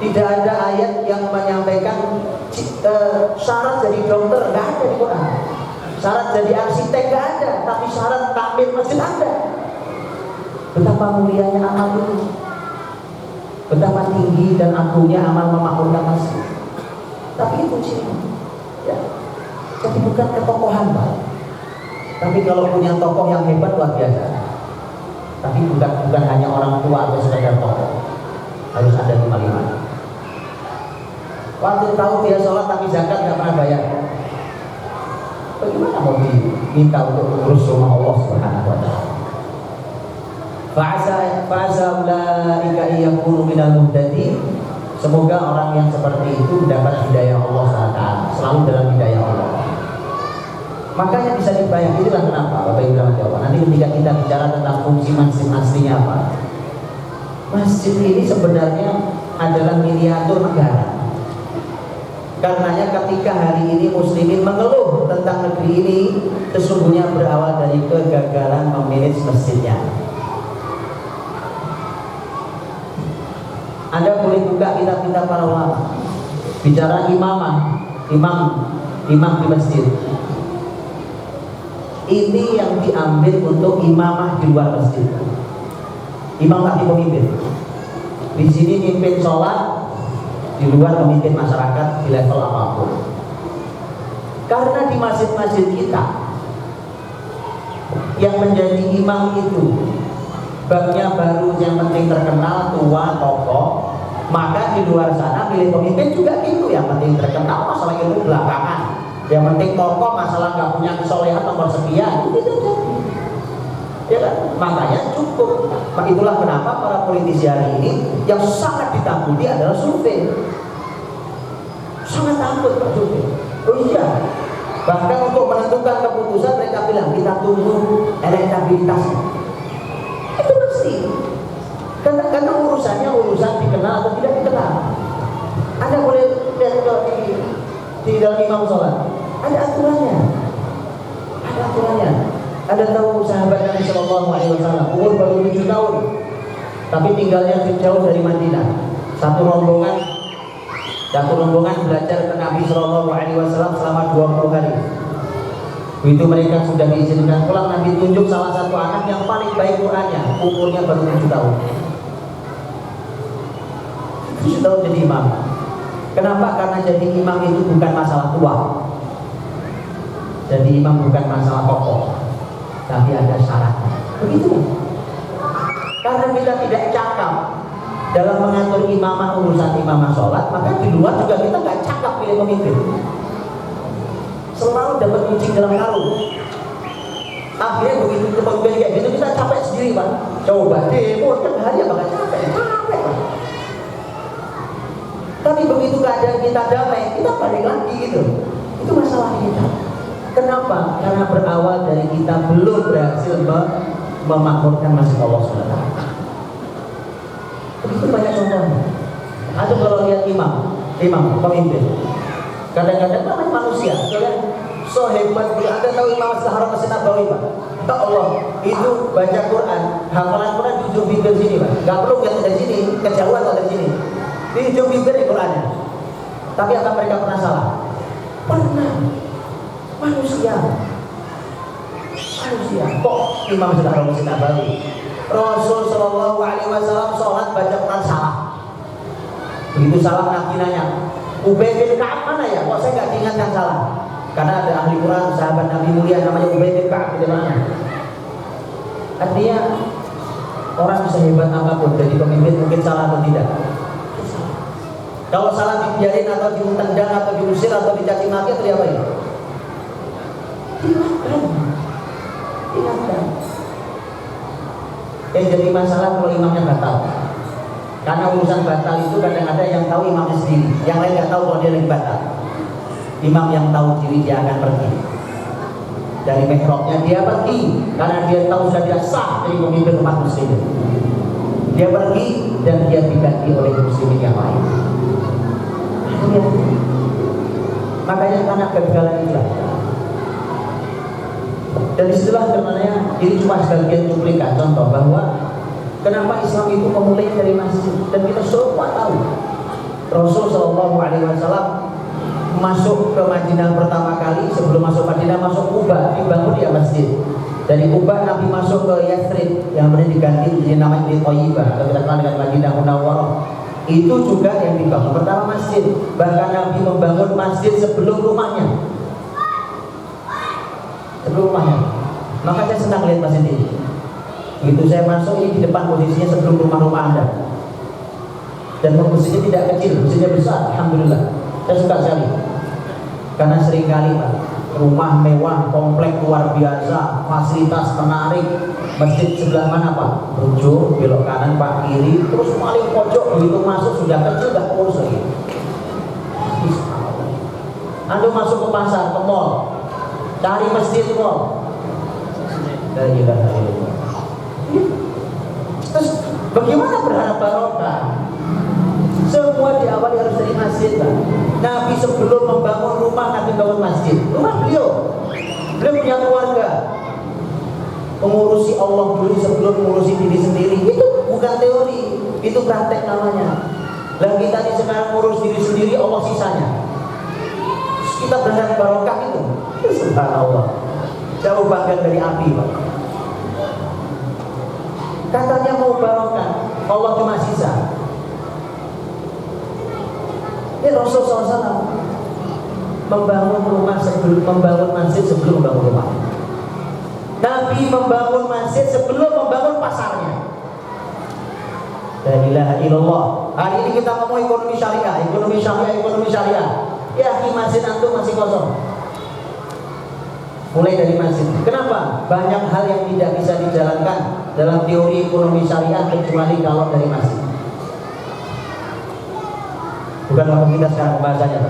Tidak ada ayat yang menyampaikan syarat jadi dokter, nggak ada di Quran. Syarat jadi arsitek nggak ada, tapi syarat takmir masjid ada. Betapa mulianya amal itu, betapa tinggi dan agungnya amal memakmurkan masjid. Tapi itu sih, ya. Jadi bukan ketokohan, Pak. Tapi kalau punya tokoh yang hebat luar biasa. Tapi bukan hanya orang tua atau sekedar tokoh. Harus ada 5. Waktu tahu dia sholat tapi zakat nggak pernah bayar. Bagaimana mau diminta untuk urus rumah Allah Subhanahu wa Ta'ala? Fa'asa ulaika yakunu minal muhtadin. Semoga orang yang seperti itu mendapat hidayah Allah SWT, selalu dalam hidayah Allah. Makanya bisa dibayang, itulah kenapa Bapak Ibu dan Bapak. Nanti ketika kita bicara tentang fungsi masjid aslinya apa, masjid ini sebenarnya adalah miniatur negara. Karenanya ketika hari ini muslimin mengeluh tentang negeri ini, sesungguhnya berawal dari kegagalan memanage masjidnya. Anda boleh buka kitab-kitab para ulama bicara imam di masjid. Ini yang diambil untuk imamah di luar masjid. Imam tapi pemimpin. Di sini mimpin sholat, di luar memimpin masyarakat di level apapun. Karena di masjid-masjid kita yang menjadi imam itu babnya baru, yang penting terkenal, tua, tokoh, maka di luar sana pilih pemimpin juga gitu, yang penting terkenal, masalah ilmu belakangan, yang penting tokoh, masalah nggak punya kesolehan nomor sekian, itu ya kan? Makanya cukup. Itulah kenapa para politisi hari ini yang sangat ditakuti adalah survei. Sangat takut Pak survei. Oh iya, bahkan untuk menentukan keputusan mereka bilang kita tunggu elektabilitasnya. Itu mesti. Karena urusannya urusan dikenal atau tidak dikenal. Anda boleh lihat di dalam imam sholat, ada aturannya. Ada aturannya. Ada tahu sahabat Nabi Shallallahu Alaihi Wasallam umur baru 7 tahun, tapi tinggalnya jauh dari Madinah. Satu rombongan belajar ke Nabi Shallallahu Alaihi Wasallam selama 20 hari. Begitu mereka sudah diizinkan pulang, Nabi tunjuk salah satu anak yang paling baik Qurannya, umurnya baru 7 tahun. 7 tahun jadi imam. Kenapa? Karena jadi imam itu bukan masalah tua. Jadi imam bukan masalah tokoh, tapi ada syaratnya. Begitu. Karena kita tidak cakap dalam mengatur imamah, urusan imamah sholat, maka di luar juga kita nggak cakap pilih pemimpin. Selalu dapat kucing dalam karung. Akhirnya begitu pemimpin kayak gitu kita capek sendiri Pak. Coba demo tiap hari ya bakal capek Pak. Tapi begitu keadaan kita damai, kita balik lagi gitu. Itu masalah kita. Kenapa? Karena berawal dari kita belum berhasil memakmurkan masjid Allah SWT. Begitu banyak contohnya. Atau kalau lihat imam, pemimpin, kadang-kadang namanya manusia, so hebat. Anda tahu Imam Masjidil Haram Masjid Nabawi Pak? Ya Allah, itu baca Quran, hafalan Quran di ujung bibir sini Pak. Gak perlu yang dari sini, kejauhan atau dari sini, di ujung bibir di Qurannya. Tapi akan mereka pernah salah? Pernah. Manusia. Kok Imam Masjidil Haram Masjid Nabawi, Rasul Shallallahu Alaihi Wasallam sholat baca Quran salah. Begitu salah Nabi nanya, Ubay bin Ka'ab mana ya? Kok saya nggak diingatkan salah? Karena ada ahli Quran, sahabat Nabi mulia namanya Ubay bin Ka'ab di mana? Artinya orang bisa hebat apapun jadi pemimpin mungkin salah atau tidak. Kalau salah dibiarin atau ditendang atau diusir atau dicaci maki atau apa ya? Ingatkan. Yang jadi masalah kalau imamnya batal. Karena urusan batal itu kadang-kadang yang tahu imamnya sendiri, yang lain nggak tahu kalau dia lagi batal. Imam yang tahu diri dia akan pergi dari mihrabnya, dia pergi karena dia tahu sudah dia sah jadi pemimpin umat muslimin. Dia pergi dan dia diganti oleh muslimin yang lain. Makanya karena kegagalan itulah. Dan disitulah sebenarnya ini cuma sebagian cuplikan contoh bahwa kenapa Islam itu memulai dari masjid, dan kita semua tahu Rasul Shallallahu Alaihi Wasallam masuk ke Madinah pertama kali, sebelum masuk Madinah masuk Kuba, dibangun dia masjid. Dari Kuba Nabi masuk ke Yathrib yang kemudian diganti jadi namanya di Thayyibah atau kita kenal dengan Madinah Munawwarah. Itu juga yang dibangun pertama masjid. Bahkan Nabi membangun masjid sebelum rumahnya. Sebelum rumahnya. Maka saya senang lihat masjid ini. Begitu saya masuk, ini di depan posisinya sebelum rumah-rumah Anda. Dan masjidnya tidak kecil, masjidnya besar, alhamdulillah. Saya suka sekali. Karena seringkali Pak, rumah mewah, komplek luar biasa, fasilitas menarik, masjid sebelah mana Pak? Ujung, belok kanan Pak, kiri, terus paling pojok begitu masuk sudah kecil, gak urus lagi. Anda masuk ke pasar, ke mall, cari masjid mall. Dari terus bagaimana berharap barokah? Semua diawali harus dari masjid Pak. Nabi sebelum membangun rumah, Nabi bangun masjid. Rumah beliau punya keluarga. Mengurusi Allah dulu sebelum mengurusi diri sendiri. Itu bukan teori, itu praktek namanya. Dan kita ini sekarang ngurus diri sendiri, Allah sisanya. Terus kita berharap barokah itu. Subhanallah. Jauh bagian dari api Pak. Katanya mau barokah, Allah cuma sisa. Ini Rasul SAW membangun rumah sebelum membangun masjid sebelum membangun rumah. Nabi membangun masjid sebelum membangun pasarnya. La ilaha illallah. Hari ini kita ngomong ekonomi syariah, ekonomi syariah, ekonomi syariah. Ya, di masjid antum masih kosong. Mulai dari masjid. Kenapa? Banyak hal yang tidak bisa dijalankan dalam teori ekonomi syariah kecuali kalau dari masjid. Bukan waktu kita sekarang pembahasannya.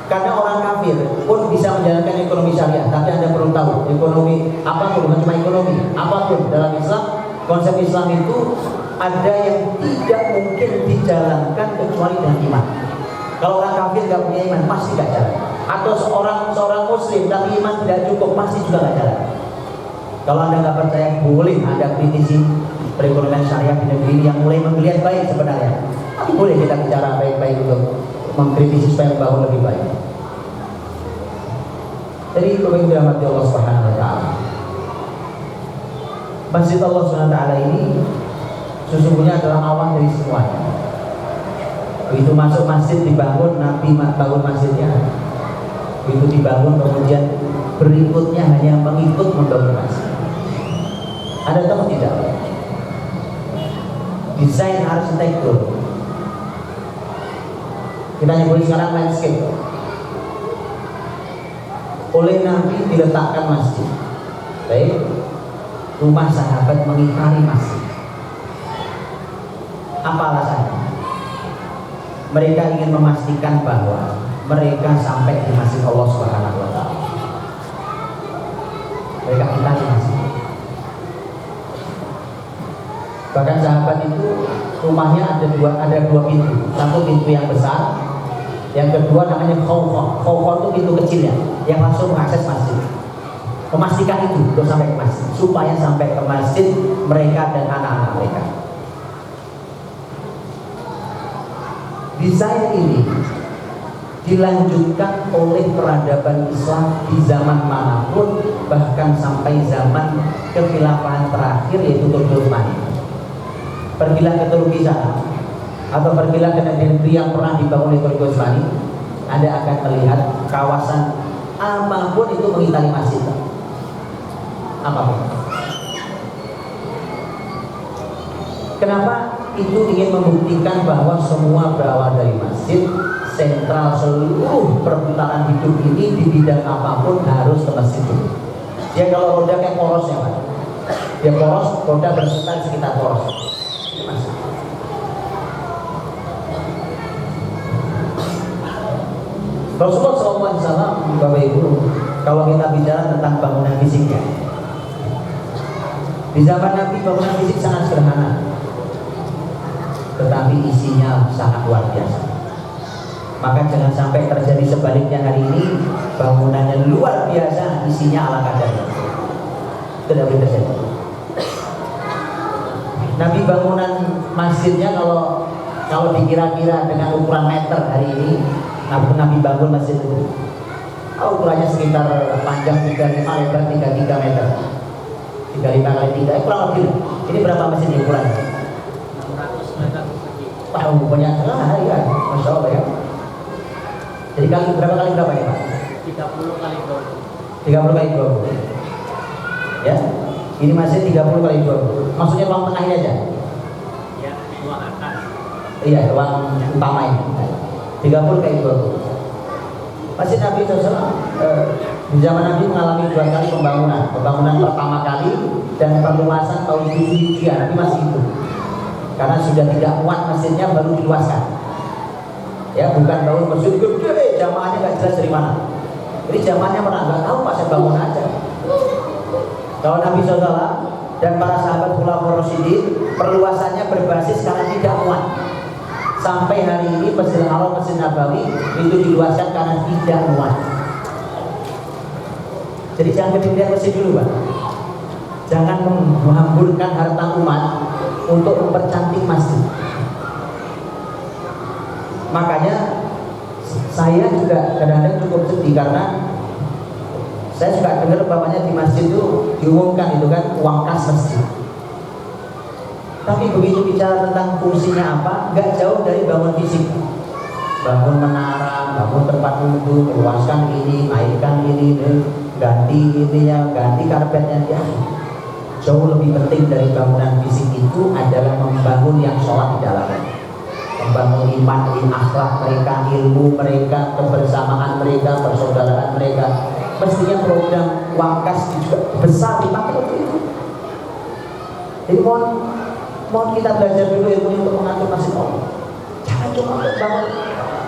Karena orang kafir pun bisa menjalankan ekonomi syariah, tapi Anda perlu tahu ekonomi apapun, bukan cuma ekonomi, apapun dalam Islam, konsep Islam itu ada yang tidak mungkin dijalankan kecuali dengan iman. Kalau orang kafir nggak punya iman pasti nggak jalan. Atau seorang muslim tapi iman tidak cukup pasti juga nggak jalan. Kalau Anda nggak percaya, boleh Anda kritisi perekonomian syariah di negeri ini yang mulai menggeliat baik sebenarnya. Boleh kita bicara baik-baik untuk mengkritisi supaya membangun lebih baik. Jadi yang dirahmati Allah Subhanahu wa taala. Masjid Allah Subhanahu wa taala ini sesungguhnya adalah awal dari semuanya. Begitu masuk masjid dibangun, Nabi bangun masjidnya. Begitu dibangun kemudian berikutnya hanya mengikut membangun masjid. Ada tahu tidak? Desain arsitektur. Kita nyebut sekarang landscape. Oleh Nabi diletakkan masjid. Baik, rumah sahabat mengitari masjid. Apa alasannya? Mereka ingin memastikan bahwa mereka sampai di masjid Allah Subhanahu wa taala. Mereka itari masjid. Bahkan sahabat itu rumahnya ada dua pintu. Satu pintu yang besar, yang kedua namanya khawfa. Khawfa itu pintu kecilnya yang langsung mengakses masjid. Memastikan itu untuk sampai ke masjid, supaya sampai ke masjid mereka dan anak-anak mereka. Desain ini dilanjutkan oleh peradaban Islam di zaman manapun, bahkan sampai zaman kekhilafahan terakhir yaitu Turki Utsmani. Pergilah ke Turki sana, atau pergilah ke negeri yang pernah dibangun oleh Turki Utsmani, Anda akan melihat kawasan apapun itu mengitari masjid. Apapun. Kenapa? Itu ingin membuktikan bahwa semua berawal dari masjid. Sentral seluruh perputaran hidup ini di bidang apapun harus ke masjid. Dia kalau roda kayak poros ya Pak. Dia poros, roda berputar sekitar poros. Rasulullah SAW, Bapak Ibu, kalau kita bicara tentang bangunan fisiknya, di zaman Nabi bangunan fisik sangat sederhana, tetapi isinya sangat luar biasa. Maka jangan sampai terjadi sebaliknya hari ini, bangunannya luar biasa, isinya ala kadarnya. Tidak boleh terjadi. Nabi bangunan masjidnya kalau Kalau dikira-kira dengan ukuran meter hari ini, Nabi bangun masjid itu, ukurannya sekitar panjang 35, lebar 33 meter. 35 kali 3, kurang lebih. Ini berapa masjid ukurannya? 600 meter persegi. Wah, banyak sekali ya, Masya Allah ya. Jadi berapa kali berapa ya Pak? 30 kali 20. 30 kali 20. Ya, ini masih 30 kali 20. Maksudnya ruang tengah ini aja? Ya, ruang atas. Iya, ruang utama ini. 30 kali 20. Masjid Nabi SAW di zaman Nabi mengalami 2 kali pembangunan. Pembangunan pertama kali dan perluasan tahun 7 Hijriah. Nabi masih itu. Karena sudah tidak kuat masjidnya, baru diluaskan. Ya, bukan bangun masjid gede, jamaahnya nggak jelas dari mana. Jadi jamaahnya mana nggak tahu, pas saya bangun aja. Kalau Nabi SAW dan para sahabat Khulafaur Rasyidin, perluasannya berbasis karena tidak kuat. Sampai hari ini Masjidil Haram, Masjid Nabawi itu diluaskan karena tidak kuat. Jadi jangan kemudian masjid dulu Pak. Jangan menghamburkan harta umat untuk mempercantik masjid. Makanya saya juga kadang-kadang cukup sedih karena saya suka dengar bapaknya di masjid itu diumumkan itu kan uang kas masjid. Tapi begitu bicara tentang fungsinya apa, nggak jauh dari bangun fisik. Bangun menara, bangun tempat wudhu, meluaskan ini, naikkan ini, ganti ininya, ganti karpetnya. Ya, jauh lebih penting dari bangunan fisik itu adalah membangun yang sholat di dalamnya. Membangun iman, akhlak mereka, ilmu mereka, kebersamaan mereka, persaudaraan mereka. Mestinya program uang kas juga besar dipakai untuk itu. Jadi mohon kita belajar dulu ilmu untuk mengatur masjid Allah. Jangan cuma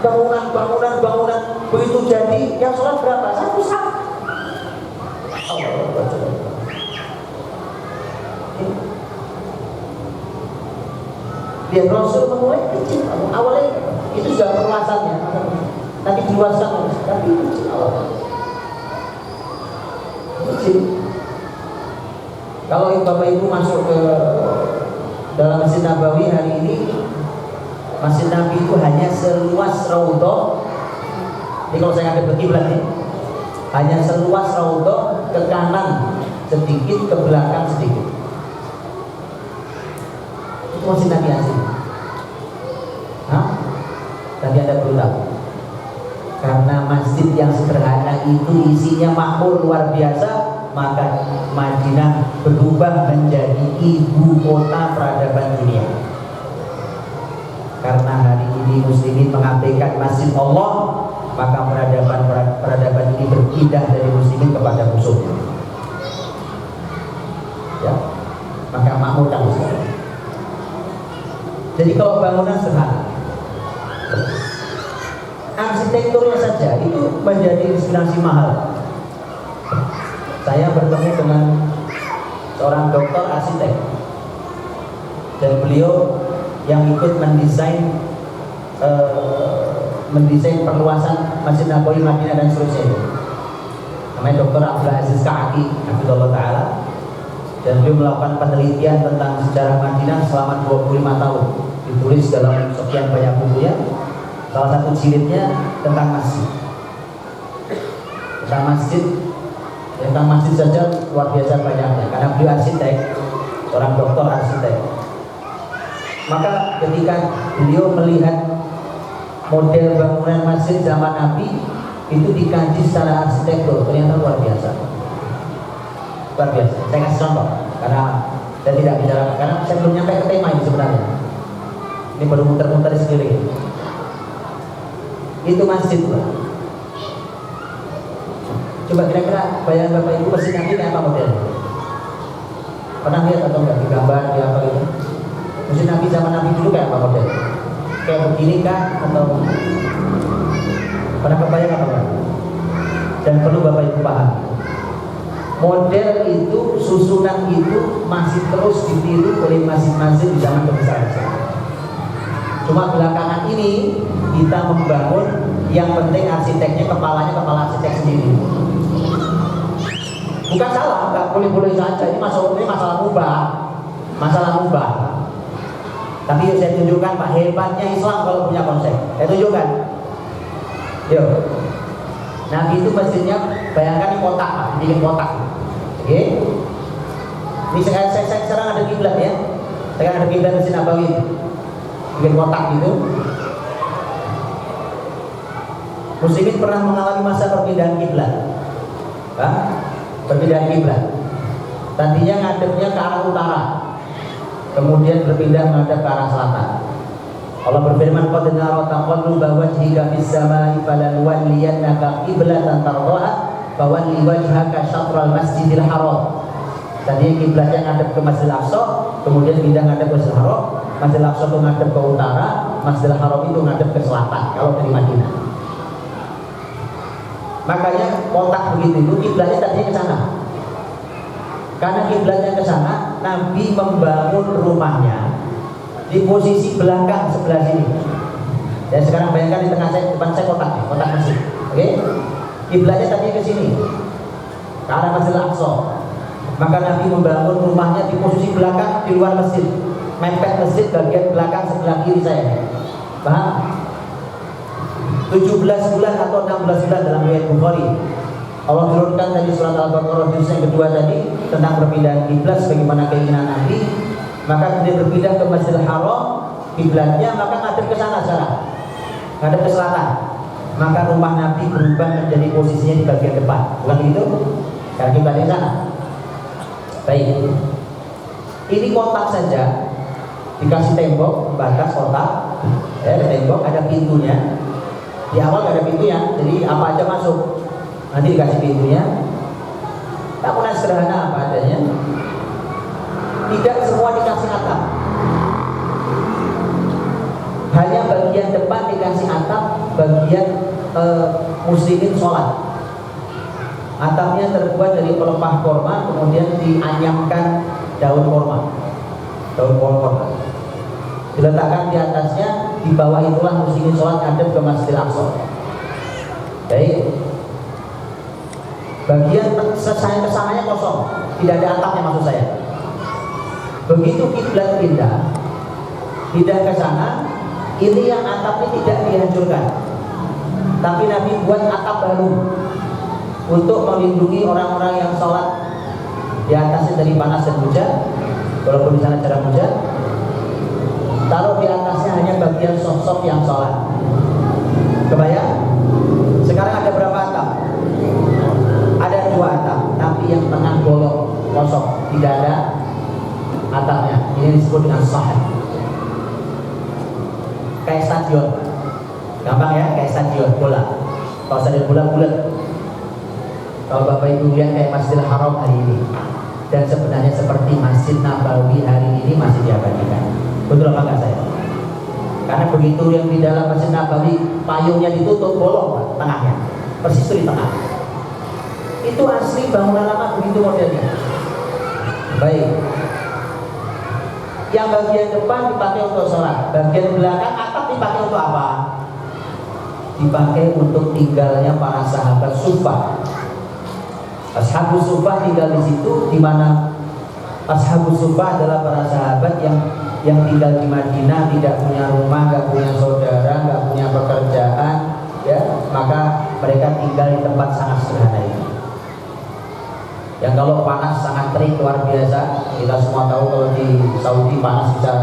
bangunan. Begitu jadi yang sholat berapa? Satu saf. Lihat Rasul memulai kecil. Awalnya itu sudah perluasannya, tapi diluaskan, tapi kecil awalnya. Kecil. Kalau Bapak Ibu masuk ke dalam Masjid Nabawi hari ini, Masjid Nabi itu hanya seluas raudhah. Jadi kalau saya ada berkiblat nih, hanya seluas raudhah, ke kanan sedikit, ke belakang sedikit. Itu Masjid Nabi asli. Hah? Tapi Anda perlu tahu, karena masjid yang sederhana itu isinya makmur luar biasa, maka Madinah berubah menjadi ibu kota peradaban dunia. Karena hari ini muslimin mengabaikan masjid Allah, maka peradaban ini berpindah dari muslimin kepada musuhnya. Ya, maka makmurkan Islam. Jadi kalau bangunan sederhana, arsitekturnya saja itu menjadi inspirasi mahal. Saya bertemu dengan seorang dokter arsitek dan beliau yang ikut mendesain perluasan Masjid Nabawi Madinah dan seterusnya. Namanya Dr. Abdul Aziz Ka'aki, Hafizahullah Ta'ala, dan beliau melakukan penelitian tentang sejarah Madinah selama 25 tahun. Ditulis dalam sekian banyak bukunya. Salah satu jilidnya tentang masjid. Tentang masjid saja luar biasa banyaknya, karena beliau arsitek, seorang dokter arsitek. Maka ketika beliau melihat model bangunan masjid zaman Nabi itu dikaji secara arsitektur, ternyata luar biasa. Luar biasa. Saya kasih contoh, karena saya tidak bicara, karena saya belum nyampe ke tema ini sebenarnya. Ini baru muter-muter di sekeliling. Itu masjid Pak. Coba kira-kira bayangan Bapak Ibu Masjid Nabi kayak apa modelnya? Pernah lihat atau enggak di gambar di apa gitu? Masjid Nabi zaman Nabi dulu kayak apa modelnya? Kayak begini kah atau pernah kebayang apa enggak? Dan perlu Bapak Ibu paham, model itu, susunan itu masih terus ditiru oleh masjid-masjid di zaman kebesaran. Cuma belakangan ini kita membangun yang penting arsiteknya, kepala arsitek sendiri. Bukan salah, nggak boleh-boleh saja. Ini masalah mubah. Tapi yuk saya tunjukkan Pak, hebatnya Islam kalau punya konsep. Saya tunjukkan. Yuk. Nabi itu masjidnya, bayangkan ini kotak Pak, bikin kotak. Oke. Ini sekarang ada kiblat ya. Sekarang ada kiblat Masjid Nabawi. Bikin kotak gitu. Muslimin pernah mengalami masa perpindahan kiblat. Perpindahan kiblat. Tadinya ngadepnya ke arah utara, kemudian berpindah menghadap ke arah selatan. Allah berfirman, qad nara taqalluba wajhika fis samai falanwalliyannaka qiblatan tardaha fawalli wajhaka syatral masjidil haram. Tadi kiblatnya ngadep ke Masjidil Aqsa, kemudian pindah ngadep ke Masjidil Haram. Masjidil Aqsa itu ngadep ke utara, Masjidil Haram itu ngadep ke selatan kalau dari Madinah. Makanya kotak begitu itu kiblatnya tadinya ke sana. Karena kiblatnya ke sana, Nabi membangun rumahnya di posisi belakang sebelah sini. Dan sekarang bayangkan di tengah saya, depan saya kotak masjid. Oke? Kiblatnya tadi ke sini, ke arah Masjidil Aqsa. Maka Nabi membangun rumahnya di posisi belakang di luar masjid, mepet masjid bagian belakang sebelah kiri saya. Paham? 17 bulan atau 16 bulan dalam riwayat Bukhari. Allah turunkan tadi surat Al-Baqarah juz yang kedua tadi tentang perpindahan kiblat sebagaimana keinginan Nabi. Maka kemudian berpindah ke Masjidil Haram kiblatnya, maka ngadep ke sana sekarang, ngadep ke selatan. Maka rumah Nabi berubah menjadi posisinya di bagian depan, bukan begitu? Karena kiblatnya ke sana. Baik, ini kotak saja dikasih tembok, batas kotak, ya, ada tembok, ada pintunya. Di awal gak ada pintunya, jadi apa aja masuk. Nanti dikasih pintunya. Bangunan sederhana apa adanya. Tidak semua dikasih atap. Hanya bagian depan dikasih atap, bagian muslimin sholat. Atapnya terbuat dari pelepah korma, kemudian dianyamkan daun korma. Daun korma diletakkan di atasnya. Di bawah itulah muslimin sholat ngadep ke Masjidil Aqsa. Baik. Bagian saya kesananya kosong, tidak ada atapnya maksud saya. Begitu kiblat pindah ke sana, ini yang atapnya tidak dihancurkan, tapi Nabi buat atap baru untuk melindungi orang-orang yang sholat di atasnya dari panas dan hujan, walaupun di sana jarang hujan. Taruh di atasnya hanya bagian sosok yang sholat. Kebayang? Sekarang ada berapa atap? Ada 2 atap, tapi yang tengah bolong, kosong, tidak ada atapnya. Ini disebut dengan sahih. Kayak stadion, gampang ya, kayak stadion bola. Kalau stadion bola bulat. Kalau Bapak Ibu lihat kayak Masjidil Haram hari ini, dan sebenarnya seperti Masjid Nabawi hari ini masih diabadikan. Betul apa enggak saya? Karena begitu yang di dalam Masjid Nabawi payungnya ditutup, bolong Pak, tengahnya, persis itu di tengah. Itu asli bangunan lama begitu modelnya. Baik. Yang bagian depan dipakai untuk sholat, bagian belakang atap dipakai untuk apa? Dipakai untuk tinggalnya para sahabat Suffah. Ashabus Suffah tinggal di situ, di mana Ashabus Suffah adalah para sahabat yang tinggal di Madinah, tidak punya rumah, nggak punya saudara, nggak punya pekerjaan, ya, maka mereka tinggal di tempat sangat sederhana ini. Yang kalau panas sangat terik luar biasa, kita semua tahu kalau di Saudi panas bisa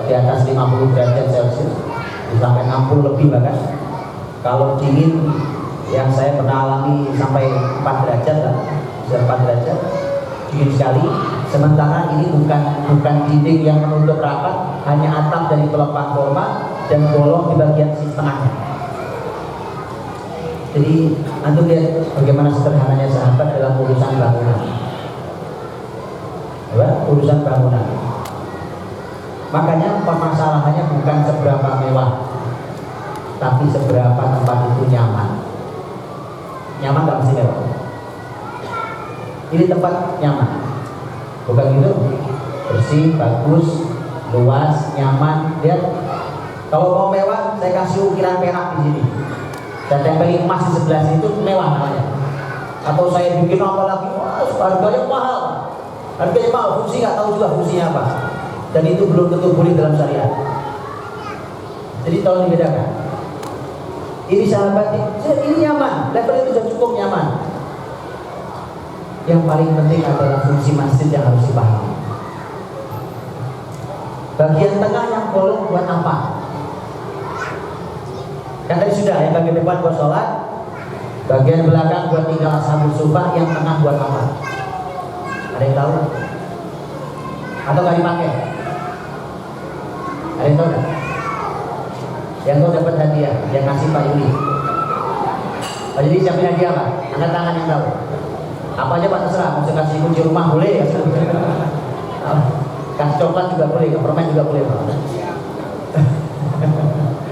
di atas 50 derajat Celcius, sampai 60 lebih bahkan. Kalau dingin yang saya pernah alami sampai 4 derajat lah, bisa 4 derajat, dingin sekali. Sementara ini bukan dinding yang menutup rapat, hanya atap dari pelepah korma dan bolong di bagian sisi tengahnya. Jadi antum lihat bagaimana sederhananya sahabat dalam urusan bangunan. Ya, urusan bangunan. Makanya permasalahannya bukan seberapa mewah, tapi seberapa tempat itu nyaman. Nyaman gak mesti mewah. Ini tempat nyaman. Bukan gitu, bersih, bagus, luas, nyaman. Lihat, kalau mau mewah, saya kasih ukiran perak di sini. Dan tempelin emas di sebelah situ mewah namanya. Atau saya bikin apa lagi, wah harganya mahal. Harganya mahal, fungsi nggak tahu juga fungsinya apa. dan itu belum tentu boleh dalam syariat. Jadi tolong dibedakan. Ini sahabat ini nyaman, level itu sudah cukup nyaman. Yang paling penting adalah fungsi masjid yang harus dipahami. Bagian tengah yang bolong buat apa? Kan tadi sudah ya, bagian depan buat sholat, bagian belakang buat tinggal ashabul sufah, yang tengah buat apa? Ada yang tahu? Atau nggak dipakai? Ada yang tahu nggak? Yang tahu dapat hadiah, yang ngasih Pak Yuli. Pak Yuli siapin hadiah Pak? Angkat tangan yang tahu. Apa aja Pak terserah, mau saya kasih kunci rumah boleh, kasih coklat juga boleh, permen juga boleh Pak.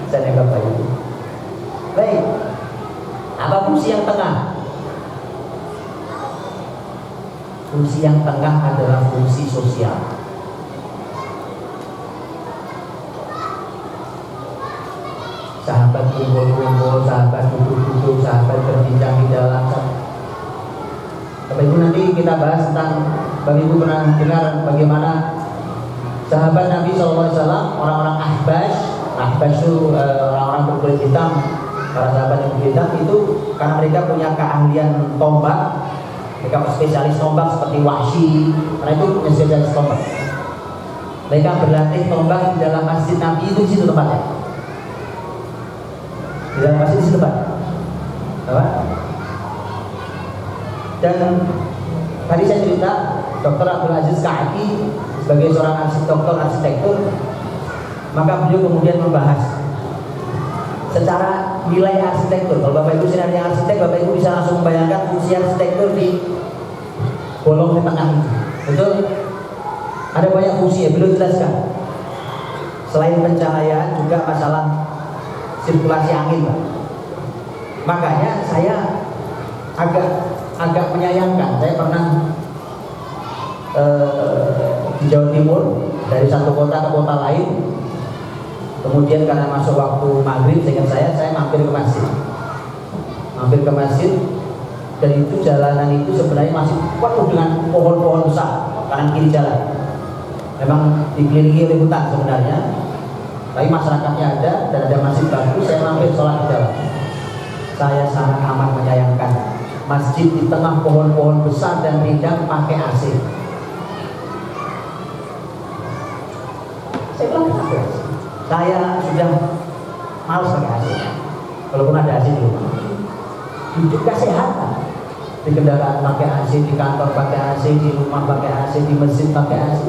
Saya nengok Pak Yuli. Baik, apa fungsi yang tengah? Fungsi yang tengah adalah fungsi sosial. Sahabat kumpul-kumpul, sahabat duduk-duduk, sahabat berbincang di dalam. Bapak Ibu, nanti kita bahas tentang, Bapak Ibu pernah dengar bagaimana sahabat Nabi SAW, orang-orang Ahbash itu orang-orang berkulit hitam, para sahabat yang berkulit hitam itu karena mereka punya keahlian tombak, mereka spesialis tombak seperti Wahsy, karena itu punya spesialis tombak. Mereka berlatih tombak di dalam masjid Nabi itu di situ tempatnya. Di dalam masjid di situ tempat. Apa? Dan tadi saya cerita Dr. Abdul Aziz Ka'aki sebagai seorang doktor arsitektur, maka beliau kemudian membahas secara nilai arsitektur. Kalau Bapak Ibu sinarnya arsitek, Bapak Ibu bisa langsung membayangkan fungsi arsitektur di bolong di tengah itu. Betul? Ada banyak fungsi ya, beliau jelaskan. Selain pencahayaan juga masalah sirkulasi angin, Pak. Makanya saya agak menyayangkan. Saya pernah di Jawa Timur dari satu kota ke kota lain. Kemudian karena masuk waktu maghrib, seingat saya mampir ke masjid, dan itu jalanan itu sebenarnya masih penuh dengan pohon-pohon besar kanan kiri jalan. Memang dikelilingi oleh hutan sebenarnya, tapi masyarakatnya ada dan ada masjid bagus. Saya mampir sholat di dalam. Saya sangat amat menyayangkan masjid di tengah pohon-pohon besar dan rindang pakai AC. Saya bilang kenapa? Saya sudah malas pakai AC. Walaupun ada AC di rumah, hidup gak sehat kan? Di kendaraan pakai AC, di kantor pakai AC, di rumah pakai AC, di masjid pakai AC.